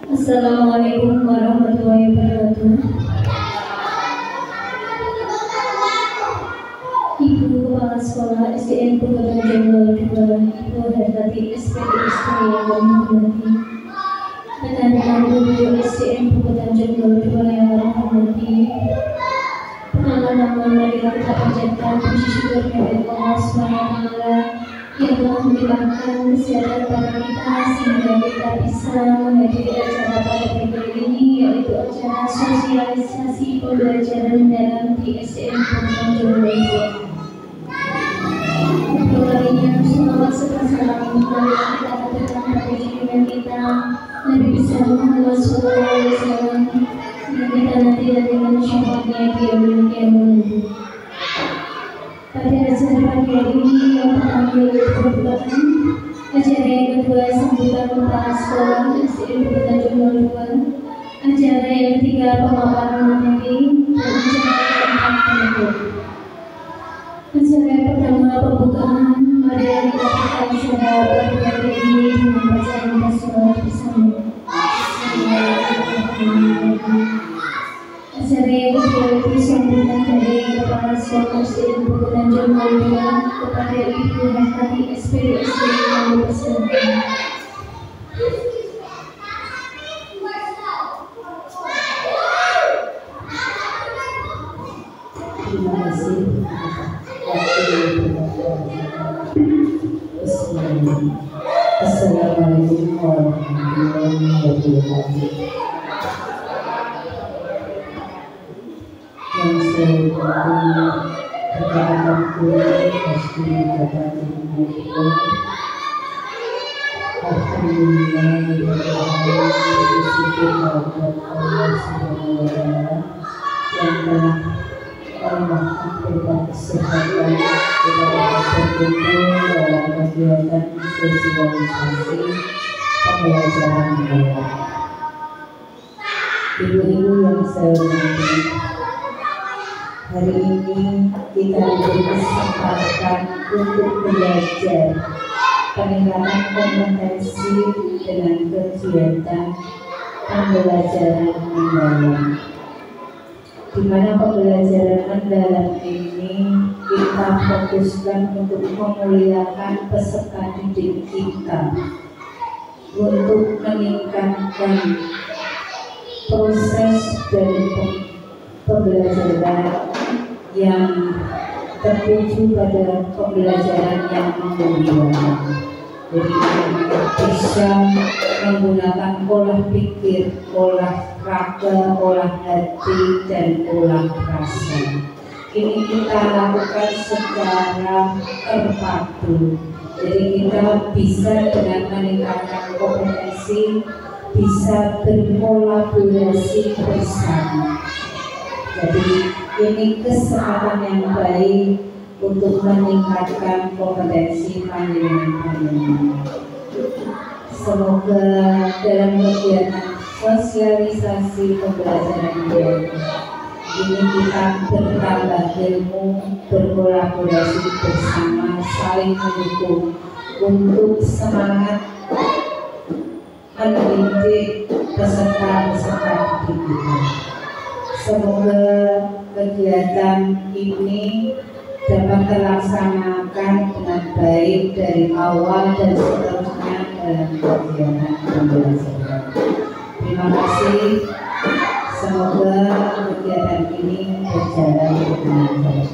Assalamualaikum warahmatullahi wabarakatuh. Ibu Kepala Sekolah SDN Purwokerto Jenderal 2, Ibu Hertati SPD yang kami hormati, rekan-rekan guru SDN Purwokerto Jenderal 2 yang kami hormati, pertama-tama marilah kita panjatkan puji syukur kepada Allah SWT yang telah memberikan kesehatan pada kita sehingga kita bisa menghadiri acara pada hari ini, yaitu acara sosialisasi pembelajaran mendalam di SDN Purwokerto Jenderal 2. Kembalinya selamat serta salam marilah kita katakan pada junjungan kita Nabi besar Muhammad SAW yang kita nanti dengan syafaatnya di yaumil qiyamah. Pada acara pagi hari ini yang pertama merupakan acara yang kedua sambutan kepala sekolah SDN Purwokerto Jenderal 2, acara yang ketiga pemaparan materi, dan acara yang keempat penutup. Acara yang pertama pembukaan, mari kita buka acara pada hari ini dengan bacaan basmalah bersama. Acara yang kedua itu sambutan dari Kepala Sekolah SDN Purwokerto Jenderal 2 kepada Ibu Hertati SPD yang kami persilakan. Terima kasih. Assalamualaikum warahmatullahi wabarakatuh. Yang saya hormati rekan-rekan guru SD Bapak Ibu. Alhamdulillah bersyukur kepada Allah Subhanahu wa Ta'ala yang telah memberikan kesehatan kepada berkumpul dalam kegiatan sosialisasi pembelajaran mendalam. Ibu-ibu yang saya hormati, hari ini kita diberi kesempatan untuk belajar peningkatan kompetensi dengan kegiatan pembelajaran mendalam. Di mana pembelajaran mendalam ini kita fokuskan untuk memuliakan peserta didik kita, untuk meningkatkan proses dari pembelajaran yang tertuju pada pembelajaran yang memuliakan. Jadi bisa menggunakan olah pikir, olah raga, olah hati, dan olah rasa. Ini kita lakukan secara terpadu. Jadi kita bisa dengan meningkatkan kompetensi, bisa berkolaborasi bersama. Jadi ini kesempatan yang baik untuk meningkatkan kompetensi panjenengan. Semoga dalam kegiatan sosialisasi pembelajaran ini kita bertambah ilmu, berkolaborasi bersama, saling mendukung untuk semangat mendidik peserta-peserta didik kita. Semoga kegiatan ini dapat terlaksanakan dengan baik dari awal dan seterusnya dalam kegiatan pembelajaran. Terima kasih. Semoga kegiatan ini berjalan dengan baik.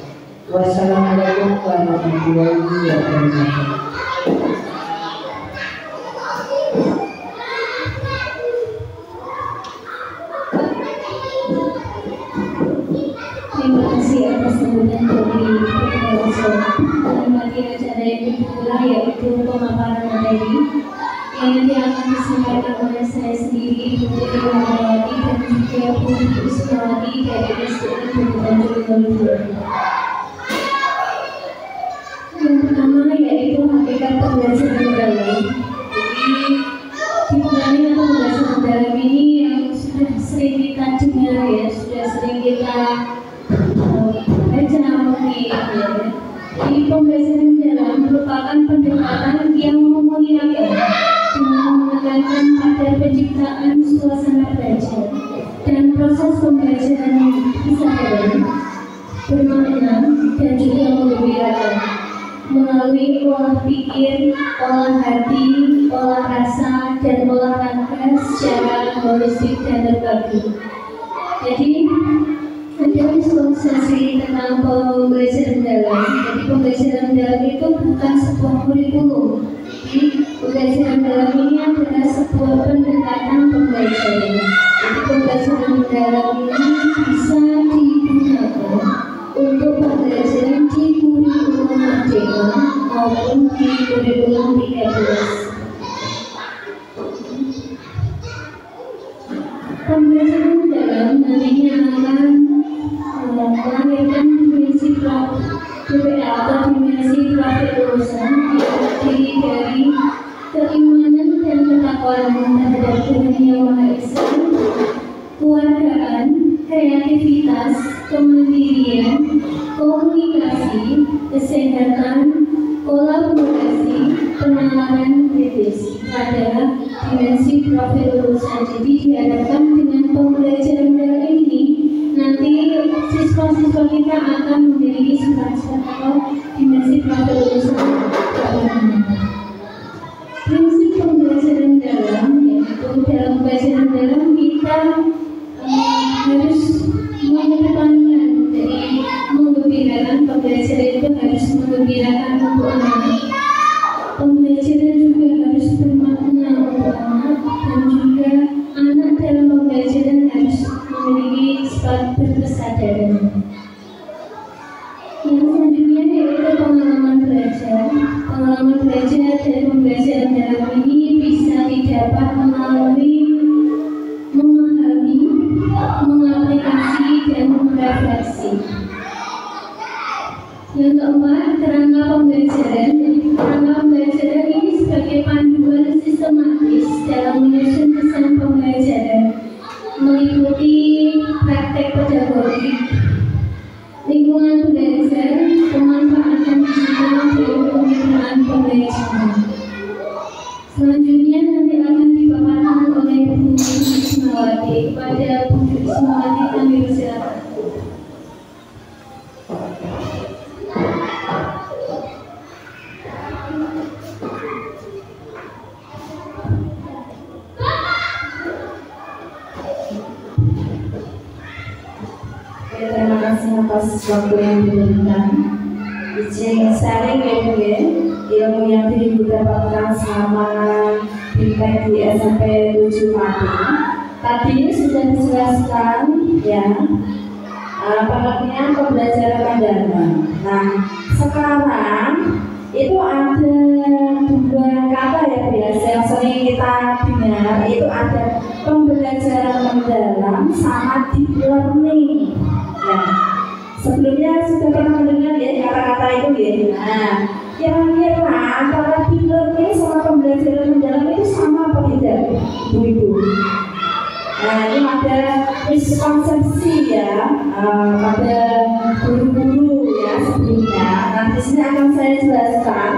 Wassalamualaikum warahmatullahi wabarakatuh. Terima kasih atas sambutan dari Kepala Sekolah. Menghormati acara yang kedua yaitu pemaparan materi yang nanti akan disampaikan oleh saya sendiri, Ibu Tri Rahmawati, dan juga Bu Ismawati dari SDN Purwokerto Jenderal 2. Yang pertama yaitu hakikat pembelajaran mendalam. Jadi di pembelajaran mendalam ini yang sudah sering kita dengar ya, sudah sering kita baca mungkin ya. Jadi pembelajaran mendalam merupakan pendekatan yang memuliakan dengan menekankan pada penciptaan suatu pembelajaran kisah hewan bermakna dan juga menggembirakan melalui olah pikir, olah hati, olah rasa, dan olah raga secara holistik dan terbagi. Jadi ada visualisasi tentang pembelajaran dalam. Jadi pembelajaran dalam itu bukan sebuah kurikulum. Jadi pembelajaran dalam ini adalah sebuah pendekatan pembelajaran. Jadi pembelajaran dalam ini bisa digunakan untuk pembelajaran di kurikulum merdeka maupun di kurikulum 13. Pembelajaran dalam nantinya akan melahirkan dimensi atau dimensi kelulusan yang terdiri dari keimanan dan ketakwaan terhadap Tuhan Yang Maha Esa, kewargaan, kreativitas, kemandirian, komunikasi, kesehatan, kolaborasi, penalaran kritis pada dimensi profil lulusan. Jadi diharapkan dengan pembelajaran dalam ini nanti siswa-siswa kita akan memiliki sifat-sifat atau dimensi profil lulusan. Prinsip pembelajaran dalam, yaitu dalam pembelajaran dalam kita harus mengedepankan, jadi menggembirakan. Pembelajaran itu harus menggembirakan untuk anak. Pembelajaran juga harus bermakna untuk anak, dan juga anak dalam pembelajaran harus memiliki sifat berkesadaran. Yang selanjutnya yaitu pengalaman belajar. Pengalaman belajar dan pembelajaran dalam ini bisa didapat melalui memahami, mengaplikasi, dan merefleksi. Yang keempat, kerangka pembelajaran. Kerangka pembelajaran ini sebagai panduan sistematis dalam menyusun kesan pembelajaran, meliputi praktek pedagogik, lingkungan belajar, pemanfaatan digital, dan pemikiran pembelajaran. Selanjutnya nanti akan dipaparkan oleh Bu Ismawati. Kepada Bu Ismawati kami persilakan. Terima kasih atas waktu yang diberikan. Izin sharing ya, ilmu yang didapatkan selama BIMTEK di SMP 7 Pati. Tadi sudah dijelaskan ya pengertian pembelajaran kendala. Nah, sekarang itu ada dua kata ya biasa yang sering kita dengar, itu ada pembelajaran mendalam sama deep learning. Ya, sebelumnya sudah pernah mendengar ya kata-kata itu ya. Nah, kira-kira antara deep learning sama pembelajaran mendalam itu sama apa tidak, Ibu-ibu? Nah, ini ada miskonsepsi ya pada guru-guru ya sebelumnya. Nah, di sini akan saya jelaskan.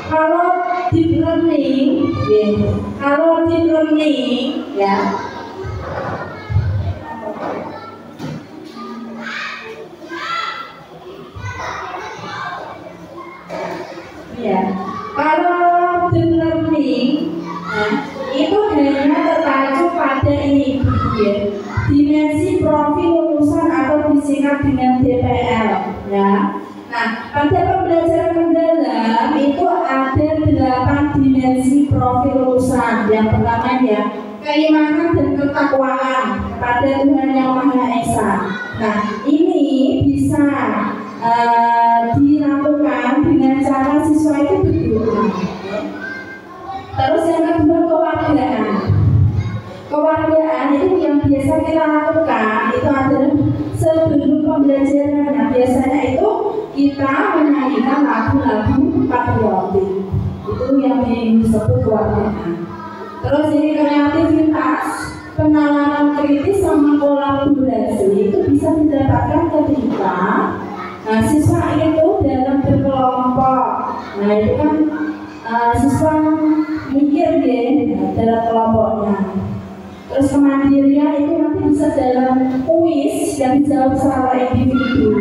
Kalau deep learning, ya, ya, kalau deep learning, itu hanya terpacu pada ini, ya, dimensi profil lulusan atau disingkat dengan DPL, ya. Nah, pada pembelajaran mendalam itu ada 8 dimensi profil lulusan. Yang pertama ya, keimanan dan ketakwaan kepada Tuhan Yang Maha Esa. Nah, ini bisa dilakukan dengan cara siswa itu berdoa. Terus yang kedua, kewargaan. Kewargaan itu yang biasa kita lakukan itu adalah sebelum pembelajaran. Nah, biasanya itu kita menyanyikan lagu-lagu patriotik. Itu yang disebut kewargaan. Terus ini kreativitas, penalaran kritis sama kolaborasi itu bisa didapatkan ketika siswa itu dalam berkelompok. Nah, itu kan siswa mikir ya dalam kelompoknya. Terus kemandirian itu nanti bisa dalam kuis yang dijawab secara individu,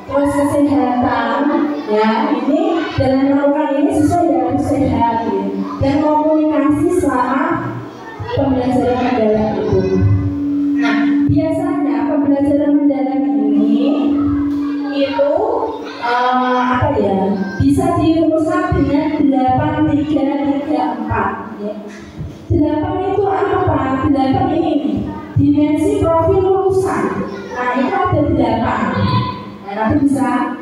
terus kesehatan, ya ini dalam melakukan ini sesuai dengan sehat ya. Dan komunikasi selama pembelajaran mendalam itu. Nah, biasanya pembelajaran mendalam ini itu bisa dirumuskan dengan 8-3-3-4 ya. 8 itu apa? 8 ini dimensi profil lulusan. Nah, itu ada 8. Nah, nanti bisa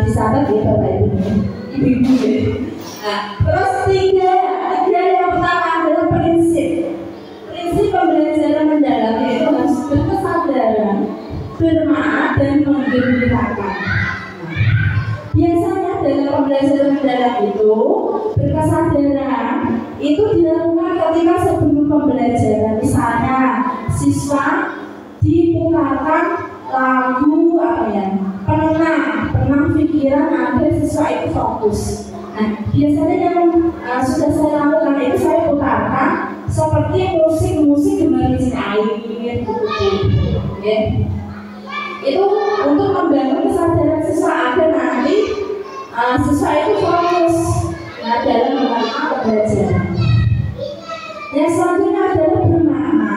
dicatat ya Bapak Ibu, Ibu-ibu ya. Nah, terus 3 yang pertama adalah prinsip pembelajaran mendalam, yaitu harus berkesadaran, bermakna dan menggembirakan. Biasanya dalam pembelajaran mendalam itu berkesadaran itu dilakukan ketika sebelum pembelajaran. Misalnya siswa diputarkan lagu penenang pikiran agar siswa itu fokus. Nah, biasanya yang sudah saya lakukan itu saya putarkan seperti musik gemericik air gitu. Ya. Itu untuk membangun kesadaran siswa agar nanti siswa itu fokus dalam melakukan pembelajaran. Yang selanjutnya adalah bermakna.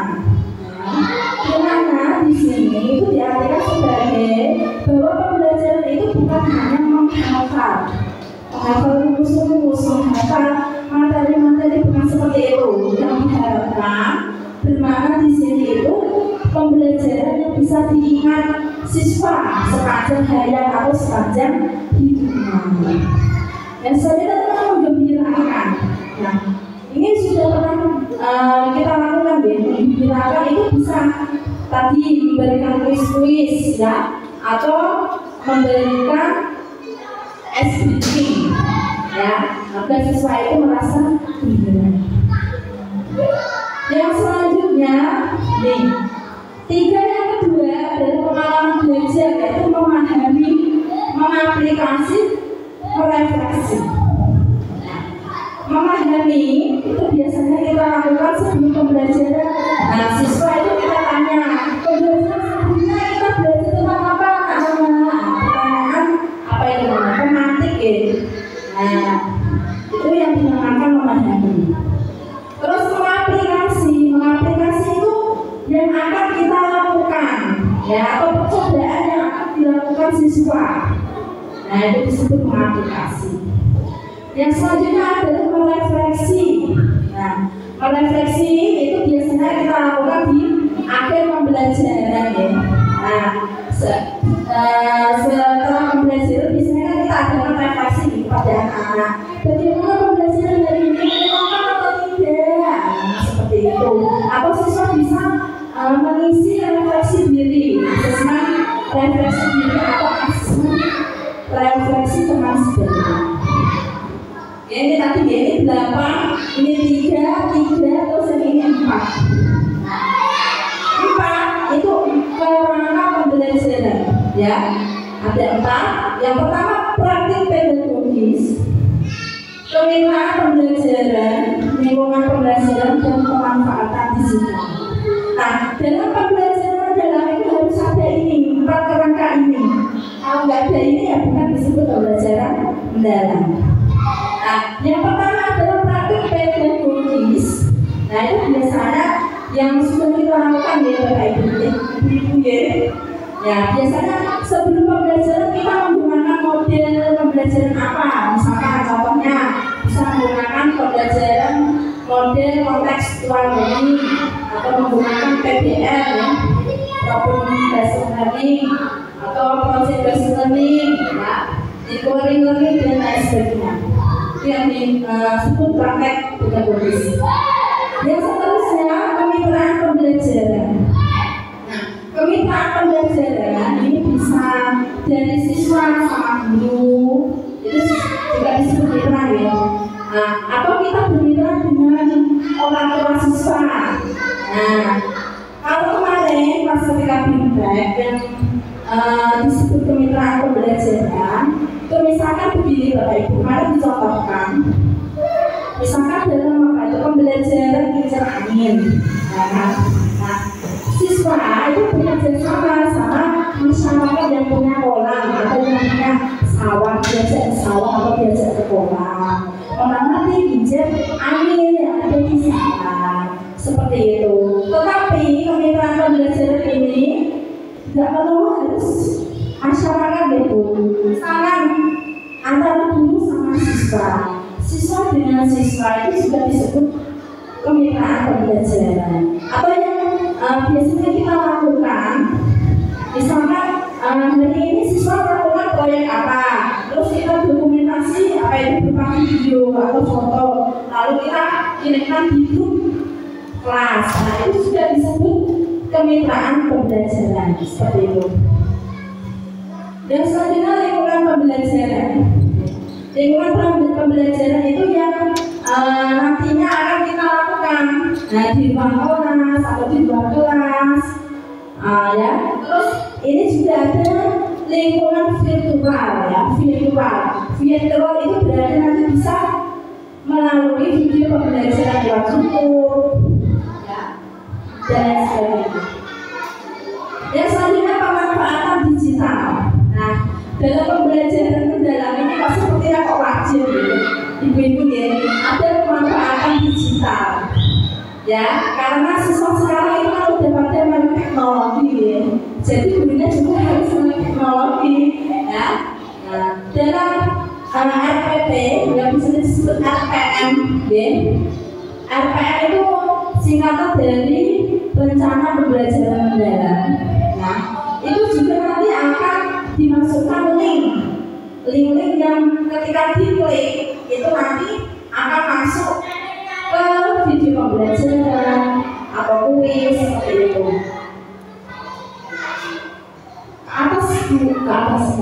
Bermakna di sini itu diartikan sebagai bahwa pembelajaran itu bukan hanya menghafal rumus, menghafal materi-materi bukan seperti itu. Yang diharapkan bermakna di sini itu pembelajaran yang bisa diingat siswa sepanjang hayat atau sepanjang hidupnya. Dan selanjutnya adalah menggembirakan. Nah, ini sudah pernah kita lakukan ya. Menggembirakan itu bisa tadi memberikan kuis-kuis ya, atau memberikan SBT ya, agar siswa itu merasa gembira. Yang selanjutnya nih, 3 yang kedua adalah pengalaman belajar, yaitu memahami, mengaplikasi, merefleksi. Memahami itu biasanya kita lakukan sebelum pembelajaran. Nah, siswa itu kita tanya, pembelajaran sebelumnya kita belajar tentang apa? Pertanyaan apa itu namanya? Pemantik ya. Nah, itu yang dinamakan memahami. Terus mengaplikasi itu yang akan kita lakukan ya, atau percobaan yang akan dilakukan siswa. Nah, itu disebut mengaplikasi. Yang selanjutnya adalah merefleksi. Nah, merefleksi itu biasanya kita lakukan di akhir pembelajaran ya. Nah, setelah pembelajaran biasanya kan kita ada refleksi kepada anak-anak. Bagaimana pembelajaran hari ini, menyenangkan atau tidak? Nah, seperti itu. Atau siswa bisa mengisi refleksi diri, asesmen refleksi diri atau asesmen refleksi teman sebaya. Ya, ini tadi ya, ini 8, ini 3, terus ini 4. 4 itu kerangka pembelajaran ya. Ada 4. Yang pertama praktik pedagogis, kemitraan pembelajaran, lingkungan pembelajaran, dan pemanfaatan digital. Nah, dalam pembelajaran mendalam itu harus ada ini, 4 kerangka ini. Kalau nggak ada ini ya bukan disebut pembelajaran mendalam. Nah, yang pertama adalah praktik pedagogis. Nah, itu biasanya yang sudah kita lakukan ya Bapak Ibu ya. Ya, biasanya sebelum pembelajaran kita menggunakan model pembelajaran apa? Misalkan contohnya bisa menggunakan pembelajaran model kontekstual learning atau menggunakan PBL ya, problem based learning atau project based learning ya, inquiry learning dan lain sebagainya. Itu yang disebut praktek pedagogis. Yang seterusnya kemitraan pembelajaran. Nah, kemitraan pembelajaran ini bisa dari siswa sama guru, itu juga disebut mitra ya. Nah, atau kita bermitra dengan orang tua siswa. Nah, kalau kemarin pas ketika feedback yang disebut kemitraan pembelajaran, itu misalkan begini Bapak Ibu, mari dicontohkan. Misalkan dalam pembelajaran kincir angin. Nah, orang, mengamati gadget angin yang ada di sana, seperti itu. Tetapi kemitraan pembelajaran ini tidak perlu harus masyarakat itu, misalkan antara guru sama siswa, siswa dengan siswa itu juga disebut kemitraan pembelajaran. Atau yang biasanya kita lakukan, misalkan hari ini siswa melakukan proyek apa, terus kita dokumentasi apa itu berupa video atau foto, lalu kita kirimkan di grup kelas. Nah, itu sudah disebut kemitraan pembelajaran, seperti itu. Dan selanjutnya lingkungan pembelajaran. Lingkungan pembelajaran itu yang nantinya akan kita lakukan di ruang kelas atau di luar kelas, ya. Terus ini juga ada lingkungan virtual, ya. Virtual itu berarti nanti bisa melalui video pembelajaran lewat YouTube, ya, dan sebagainya. Yang selanjutnya pemanfaatan digital. Nah, dalam pembelajaran mendalam ini kok sepertinya kok wajib gitu, ibu-ibu ya, ada pemanfaatan digital, ya, karena siswa sekarang itu kan udah pada melek teknologi ya, jadi gurunya juga harus melek teknologi, ya. Nah, dalam RPP yang bisa disebut RPM, ya. RPM itu singkatan dari rencana pembelajaran mendalam. Nah, itu juga nanti akan dimasukkan link yang ketika diklik itu nanti akan masuk ke video pembelajaran atau kuis, seperti itu. Ke atas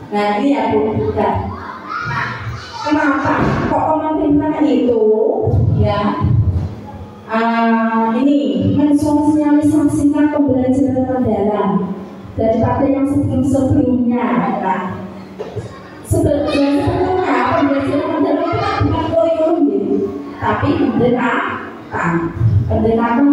nah, ini ya Bu, bukan. Kenapa kok pemerintah itu, ya, ini mensosialisasikan pembelajaran mendalam daripada yang sebelumnya? Nah, sebelumnya pembelajaran mendalam itu kan bukan kurikulum gitu, tapi pendekatan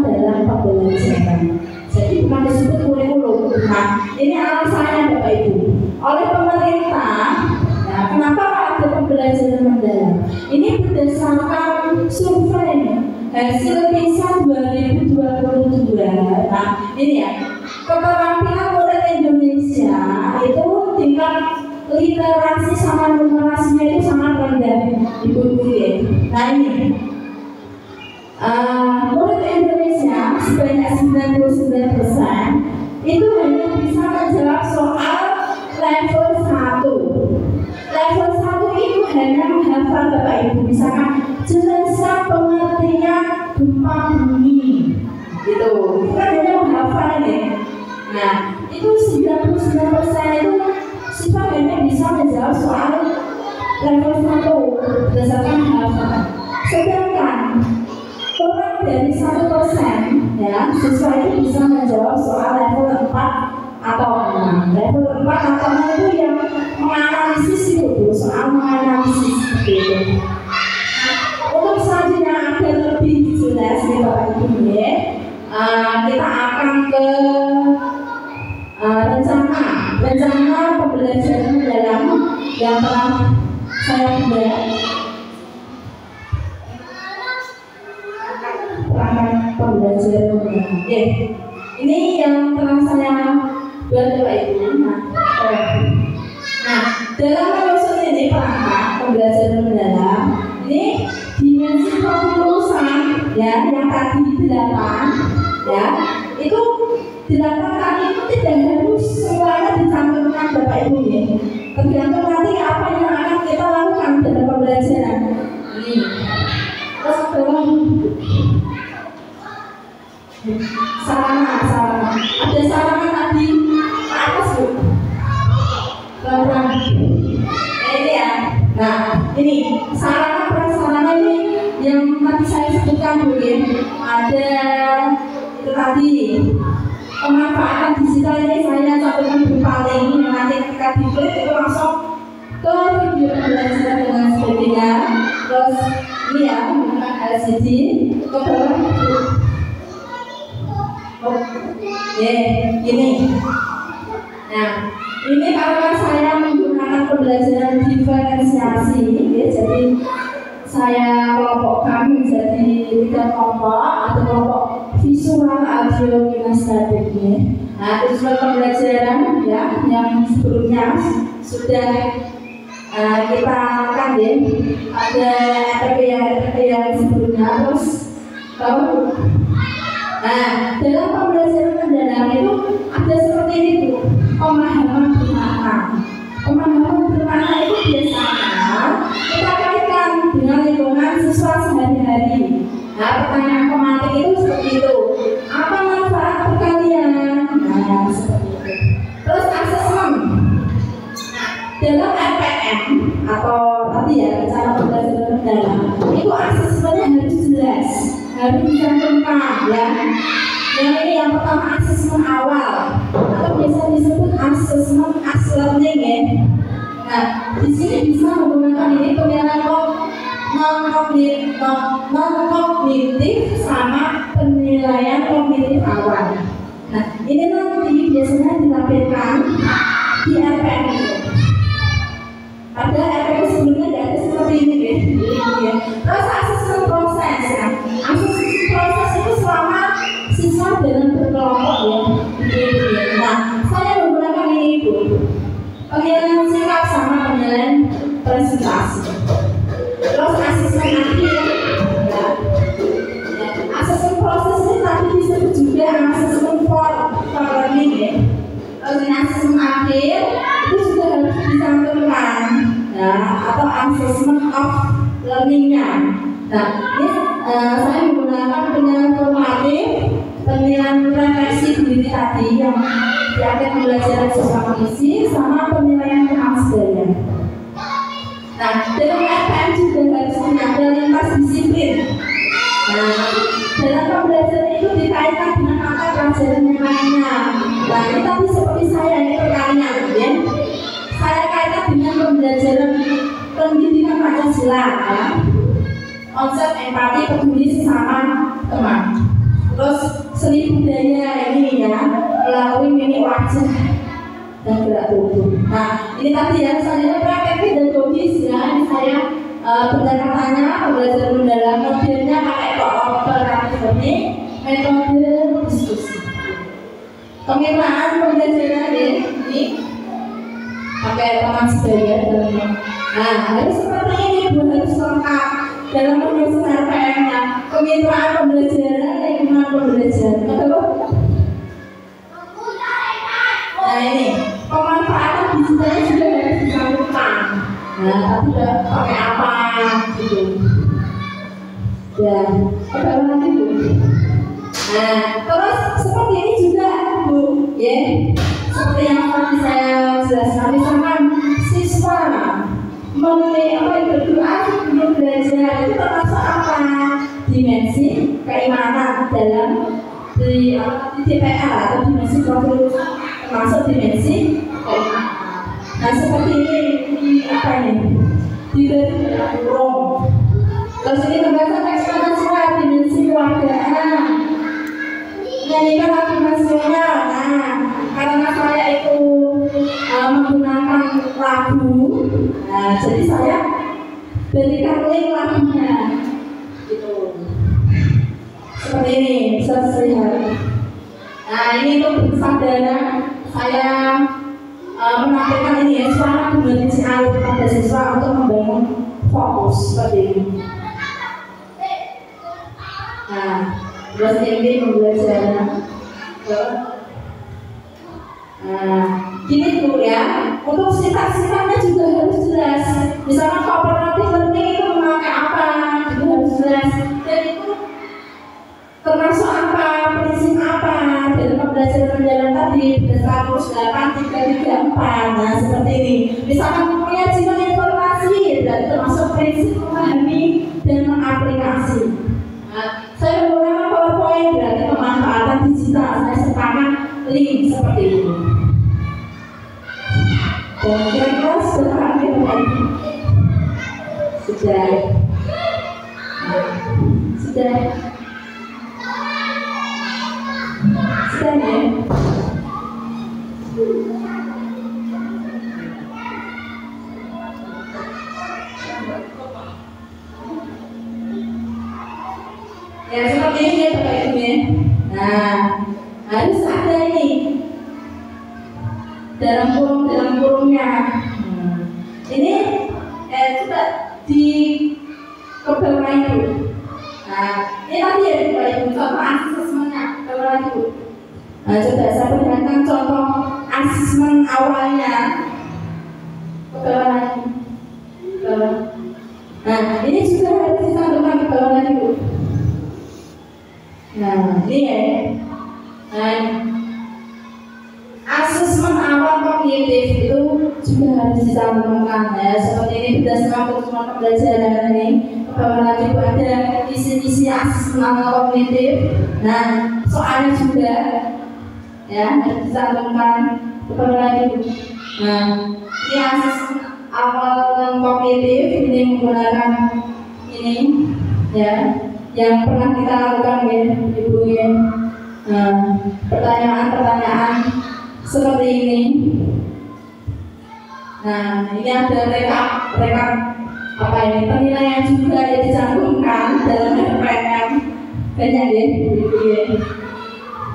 dalam pembelajaran. Jadi bukan disebut kurikulum. Nah, ini alasannya Bapak Ibu oleh pemerintah. Nah, kenapa ada pembelajaran mendalam? Ini berdasarkan survei hasil PISA 2022. Nah, ini ya, keterampilan murid Indonesia itu tingkat literasi sama numerasinya itu sangat rendah, Ibu-ibu ya. Nah, ini murid Indonesia sebanyak 99% itu hanya bisa menjawab soal level 1. Level 1 itu hanya menghafal Bapak Ibu, misalkan jelaskan pengertian gempa bumi, gitu. Itu kan hanya menghafal ya. Nah, itu 99% itu siswa hanya bisa menjawab soal level 1 berdasarkan hafal. Sedangkan kurang dari 1%, ya, siswa itu bisa menjawab soal level 4 atau 6. Level 4 atau 6 itu yang menganalisis itu, soal menganalisis seperti itu. Untuk selanjutnya agar lebih jelas nih Bapak Ibu ya, kita akan ke rencana pembelajaran mendalam yang telah saya buat. Pembelajaran mendalam. Ini yang telah saya buat Bapak Ibu. Nah, dalam menyusun ini perangkat pembelajaran mendalam, ini dimensi kelulusan, ya, yang tadi 8, ya, itu 8 tadi itu tidak harus semuanya dicantumkan Bapak Ibu ya. Tergantung nanti apa yang akan kita lakukan dalam pembelajaran. Ini. Terus tolong sarana. Ada sarana tadi ke atas Bu. Pelan-pelan. Ini ya. Nah, ini sarana prasarana ini yang tadi saya sebutkan Bu ya. Ada itu tadi pemanfaatan digital ini saya cantumkan berupa link yang nanti ketika diklik itu langsung ke video pembelajaran dengan sebagainya. Terus ini ya menggunakan LCD ke bawah Ini. Nah, ini karena saya menggunakan pembelajaran diferensiasi, ya, jadi saya kelompokkan menjadi 3 kelompok atau kelompok visual, audio, kinestetik. Nah, tujuan pembelajaran ya yang sebelumnya sudah kita lakukan ya, ada RPP yang sebelumnya, terus tahu. Nah, dalam pembelajaran mendalam itu ada seperti itu, pemahaman bermakna. Pemahaman bermakna itu biasanya kita kaitkan dengan lingkungan siswa sehari-hari. Nah, pertanyaan pematik itu seperti itu. Apa manfaat perkalian? Nah, seperti itu. Terus asesmen. Dalam RPM atau tadi ya cara pembelajaran mendalam itu asesmennya harus jelas, harus dicantumkan ya. Yang ini yang pertama asesmen awal atau biasa disebut asesmen as learning ya. Nah, di sini bisa menggunakan ini penilaian non-kognitif sama penilaian kognitif awal. Nah, ini nanti biasanya ditampilkan di RPM itu. Pada RPM sebelumnya tidak ada seperti ini ya. Terus asesmen proses ya. Asesmen proses itu selama siswa dalam berkelompok ya. Nah, saya menggunakan ini Bu. Penilaian sikap sama penilaian presentasi. Terus asesmen akhir ya. Asesmen proses ini tadi disebut juga asesmen for learning ya. Terus asesmen akhir itu juga harus dicantumkan ya, atau assessment of learning-nya. Nah, ini saya menggunakan penilaian formatif, penilaian refleksi diri tadi yang di akhir pembelajaran siswa mengisi, sama penilaian kemampuan. Nah, dalam RPM juga harus ada lintas disiplin. Nah, dalam pembelajaran itu dikaitkan dengan mata pelajaran yang lainnya. Nah, ini tadi seperti saya ini pertanyaan, ya. Saya kaitkan dengan pembelajaran pendidikan Pancasila, ya. Konsep empati, peduli sesama teman. Terus seni budaya ini ya, melalui mimik wajah dan gerak tubuh. Nah, ini tadi ya, selanjutnya praktek pedagogis ya. Ini saya pendekatannya pembelajaran mendalam, modelnya pakai kooperatif learning, metode diskusi. Kemitraan pembelajaran ini pakai teman sebaya dalam. Nah, harus seperti ini Bu, harus lengkap dalam penyusunan RPM-nya. Kemitraan pembelajaran, lingkungan pembelajaran. Betul? Nah, ini pemanfaatan digitalnya juga harus dicantumkan. Nah, tapi udah pakai apa gitu. Dan apa lagi Bu? Nah, terus seperti ini juga Bu, ya. Seperti yang tadi saya jelaskan, misalkan siswa memilih apa yang berdoa sebelum belajar itu termasuk apa? Dimensi keimanan dalam di DPL atau dimensi profil, termasuk dimensi keimanan. Nah, seperti ini apa ini? Di burung. Terus ini pembahasan eksponensial, dimensi keluargaan. Nyanyikan lagu nasional. Nah, karena saya itu menggunakan lagu, nah, jadi saya berikan link lagunya, gitu. Seperti ini, bisa terlihat. Nah, ini untuk kesadaran saya menampilkan ini ya, suara dimensi alur pada siswa untuk membangun fokus seperti ini. Nah, terus ini pembelajaran. Nah, gini tuh ya, untuk sifat-sifatnya juga harus jelas. Misalnya kooperatif learning itu memakai apa, itu harus jelas. Dan itu termasuk apa, prinsip apa dalam pembelajaran mendalam tadi berdasarkan kursus 8334. Nah, seperti ini. Misalkan penyajian informasi, berarti termasuk prinsip memahami dan mengaplikasi. Nah, saya menggunakan PowerPoint, berarti pemanfaatan digital. Saya sertakan link seperti ini. Dan kira-kira sudah hampir sudah. Sudah ya. Ya seperti ini ya Bapak Ibu ya. Nah, harus ada ini dalam kurungnya. Ini coba di bawah itu. Nah, ini nanti ya Bapak Ibu contoh asesmennya bawah itu. Nah, coba saya perlihatkan contoh asesmen awalnya ke bawah lagi. Nah, ini juga harus disambungkan ke bawah lagi Bu. Nah, ini ya. Nah, asesmen awal kognitif itu juga harus disambungkan ya. Seperti ini berdasarkan ketentuan pembelajaran ini, bahwa lagi ada isi asesmen awal kognitif. Nah, soalnya juga ya harus disambungkan bahwa lagi. Nah, ini asesmen awal kognitif ini menggunakan ini ya. Yang pernah kita lakukan ya Ibu ya. Pertanyaan-pertanyaan seperti ini. Nah, ini ada rekap apa ini penilaian juga yang dicantumkan dalam RPM. Banyak ya Ibu ya.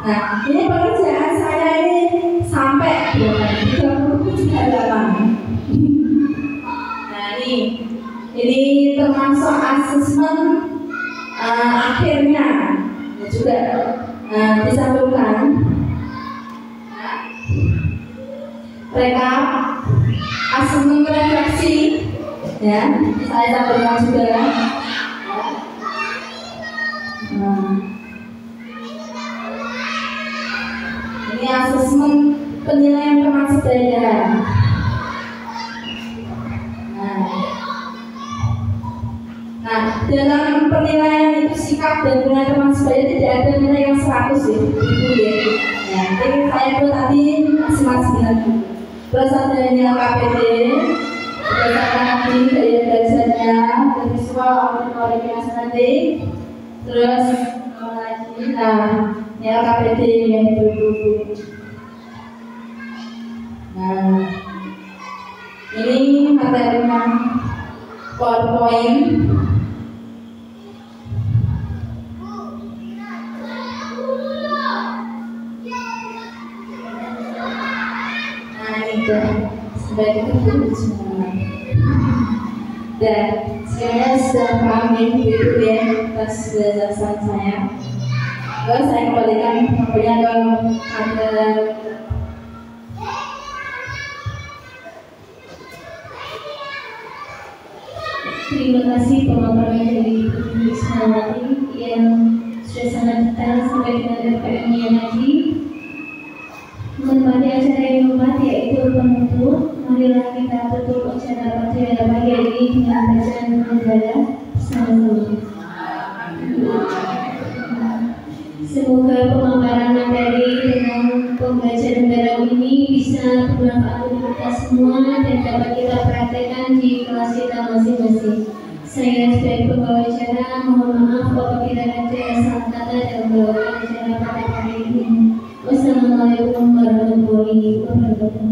Nah, ini pekerjaan saya ini sampai 37 halaman. Nah, ini termasuk asesmen akhirnya juga disambungkan rekap asesmen refleksi ya, saya sambungkan juga. Ini asesmen penilaian termasuk daya. Nah, dalam penilaian itu sikap dan nilai teman sebaya tidak ada nilai yang 100 ya, Ibu ya. Ya, jadi saya buat tadi masing-masing. Terus ada nilai KPD, berdasarkan nanti daya belajarnya, dan visual, auditorik, kinestetik. Terus lagi, nah, nilai KPD yang Ibu. Nah, ini materinya PowerPoint. Sebagai itu semua. Dan saya sudah paham itu ya atas penjelasan saya. Lalu saya kembalikan kepada Anda. Terima kasih pemaparan dari Ibu Ismawati yang sudah sangat detail sampai dengan RPM-nya tadi. Menemani acara yang keempat yaitu penutup. Marilah kita tutup acara pada pagi ini dengan bacaan negara bersama-sama. Semoga pemaparan materi dengan pembaca negara ini bisa bermanfaat untuk kita semua dan dapat kita praktekkan di kelas kita masing-masing. Saya sebagai pembawa acara mohon maaf kalau tidak ada salah kata dalam membawakan acara pada hari ini. Wassalamualaikum warahmatullahi wabarakatuh.